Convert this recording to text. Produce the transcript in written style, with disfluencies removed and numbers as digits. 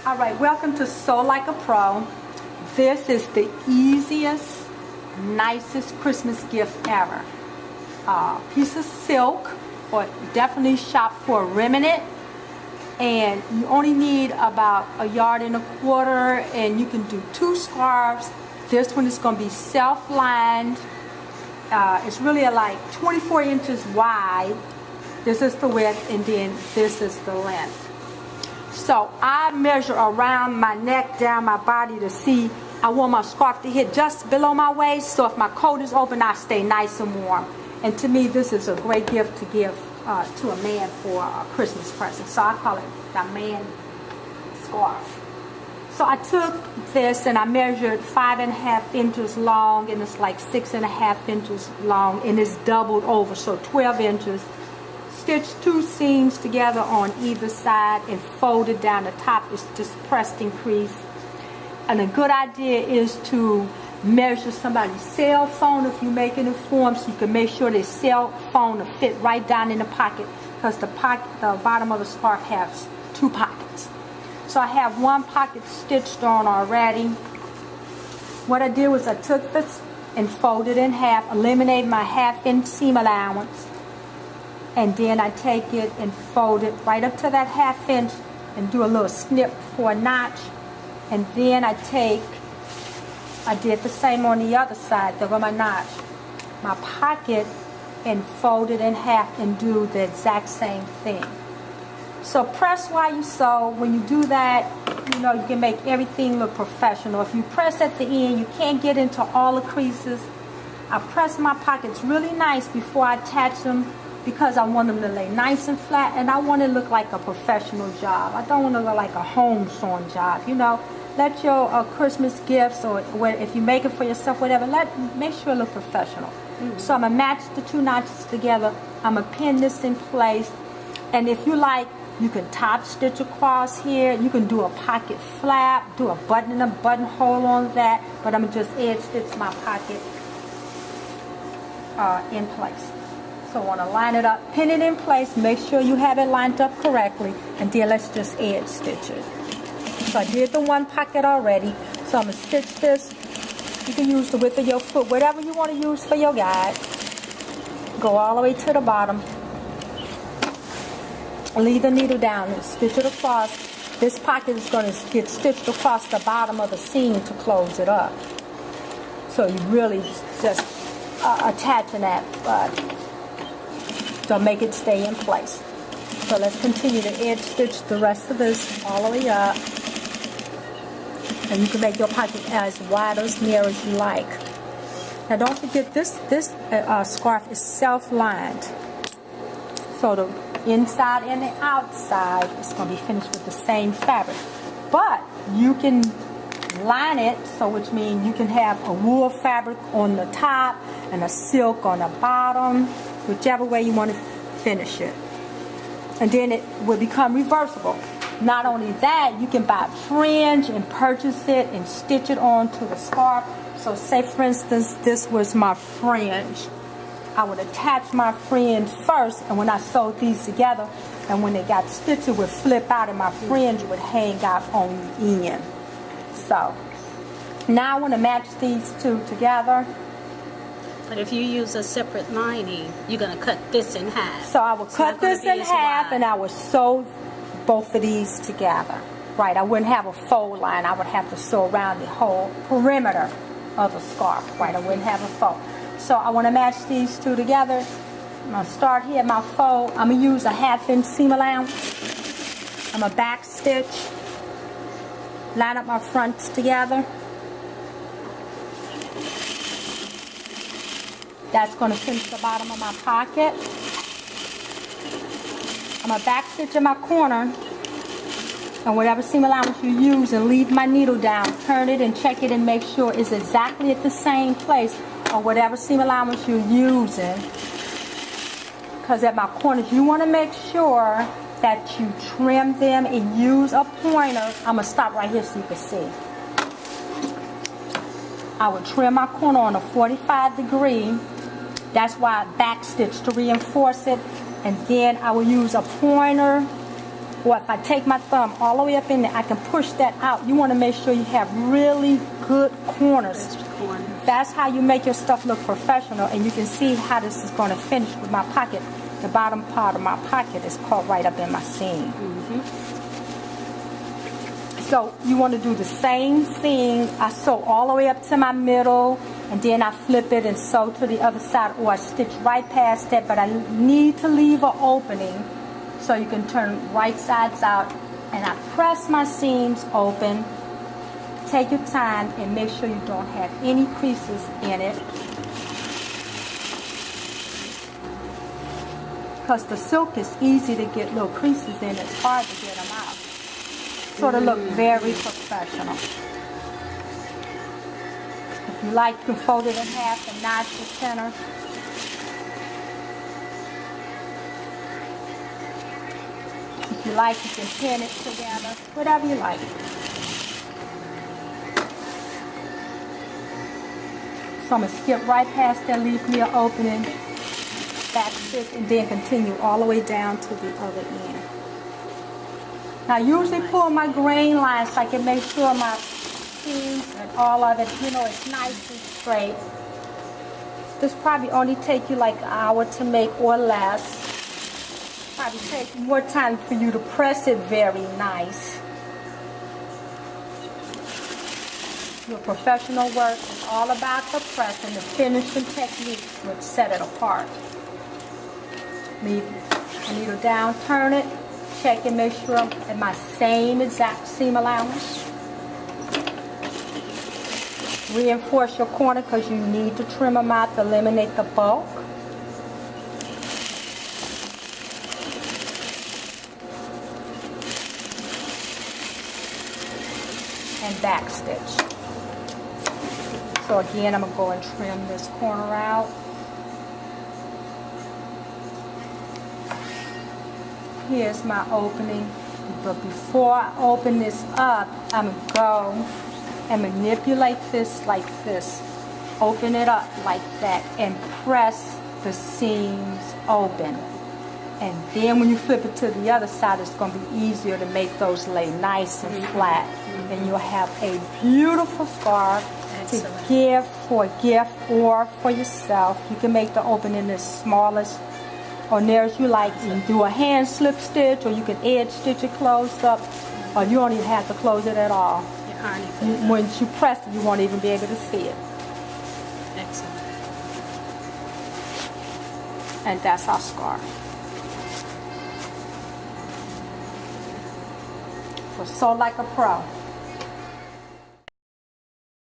All right, welcome to Sew Like a Pro. This is the easiest, nicest Christmas gift ever. Piece of silk, or definitely shop for a remnant. And you only need about 1.25 yards, and you can do 2 scarves. This one is going to be self-lined. It's really like 24 inches wide. This is the width, and then this is the length. So I measure around my neck, down my body to see. I want my scarf to hit just below my waist, so if my coat is open, I stay nice and warm. And to me, this is a great gift to give to a man for a Christmas present. So I call it the man scarf. So I took this and I measured 5.5 inches long, and it's like 6.5 inches long, and it's doubled over, so 12 inches. Stitched 2 seams together on either side and folded down the top. It's just pressed and creased. And a good idea is to measure somebody's cell phone if you're making it for them, so you can make sure their cell phone will fit right down in the pocket, because the bottom of the scarf has 2 pockets. So I have 1 pocket stitched on already. What I did was I took this and folded in half, eliminate my 1/2 inch seam allowance. And then I take it and fold it right up to that 1/2 inch and do a little snip for a notch. And then I did the same on the other side, there go my notch, my pocket, and fold it in half and do the exact same thing. So press while you sew. When you do that, you know, you can make everything look professional. If you press at the end, you can't get into all the creases. I press my pockets really nice before I attach them, because I want them to lay nice and flat, and I want it to look like a professional job. I don't want to look like a home sewn job, you know. Let your Christmas gifts, or if you make it for yourself, whatever, make sure it look professional. So I'm going to match the 2 notches together. I'm going to pin this in place. And if you like, you can top stitch across here. You can do a pocket flap, do a button and a buttonhole on that. But I'm going to just edge stitch my pocket in place. So I want to line it up, pin it in place, make sure you have it lined up correctly, and then let's just edge stitch it. So I did the 1 pocket already, so I'm going to stitch this. You can use the width of your foot, whatever you want to use for your guide. Go all the way to the bottom. Leave the needle down and stitch it across. This pocket is going to get stitched across the bottom of the seam to close it up. So you really just attaching that, to make it stay in place. So let's continue to edge stitch the rest of this all the way up. And you can make your pocket as wide or as narrow as you like. Now don't forget, this scarf is self-lined. So the inside and the outside is going to be finished with the same fabric. But you can line it, so which means you can have a wool fabric on the top and a silk on the bottom, whichever way you want to finish it. And then it will become reversible. Not only that, you can buy fringe and purchase it and stitch it onto the scarf. So say for instance, this was my fringe. I would attach my fringe first, and when I sewed these together, and when they got stitched, it would flip out and my fringe would hang out on the end. So now I want to match these 2 together. But if you use a separate lining, you're going to cut this in half. So I will cut this in half, and I will sew both of these together. Right, I wouldn't have a fold line. I would have to sew around the whole perimeter of the scarf. Right, I wouldn't have a fold. So I want to match these 2 together. I'm going to start here at my fold. I'm going to use a 1/2 inch seam allowance. I'm going to back stitch. Line up my fronts together. That's going to finish the bottom of my pocket. I'm going to back stitch in my corner, and whatever seam allowance you use, and leave my needle down. Turn it and check it and make sure it's exactly at the same place, or whatever seam allowance you're using. Because at my corners, you want to make sure that you trim them and use a pointer. I'm going to stop right here so you can see. I would trim my corner on a 45 degree. That's why I back stitch, to reinforce it. And then I will use a pointer or if I take my thumb all the way up in there, I can push that out. You want to make sure you have really good corners. That's how you make your stuff look professional, and you can see how this is going to finish with my pocket. The bottom part of my pocket is caught right up in my seam. So you want to do the same thing. I sew all the way up to my middle, and then I flip it and sew to the other side, or I stitch right past that, but I need to leave an opening so you can turn right sides out. And I press my seams open. Take your time and make sure you don't have any creases in it, because the silk is easy to get little creases in. It's hard to get them out. Sort of look very professional. If you like, you can fold it in half and notch the center. If you like, you can pin it together, whatever you like. So I'm going to skip right past that, leave me an opening, back stitch, and then continue all the way down to the other end. Now I usually pull my grain line so I can make sure my seams and all of it, you know, it's nice and straight. This probably only take you like an hour to make or less. Probably take more time for you to press it very nice. Your professional work is all about the press and the finishing techniques which set it apart. Leave a needle down, turn it, check and make sure I'm at my same exact seam allowance. Reinforce your corner because you need to trim them out to eliminate the bulk. And back stitch. So again, I'm going to go and trim this corner out. Here's my opening. But before I open this up, I'm going to go and manipulate this like this. Open it up like that and press the seams open. And then when you flip it to the other side, it's going to be easier to make those lay nice and flat. And you'll have a beautiful scarf to give for a gift or for yourself. You can make the opening as small as or near as you like. You can do a hand slip stitch, or you can edge stitch it closed up, or you don't even have to close it at all. Once you press it, you won't even be able to see it. Excellent. And that's our scarf. So sew like a pro.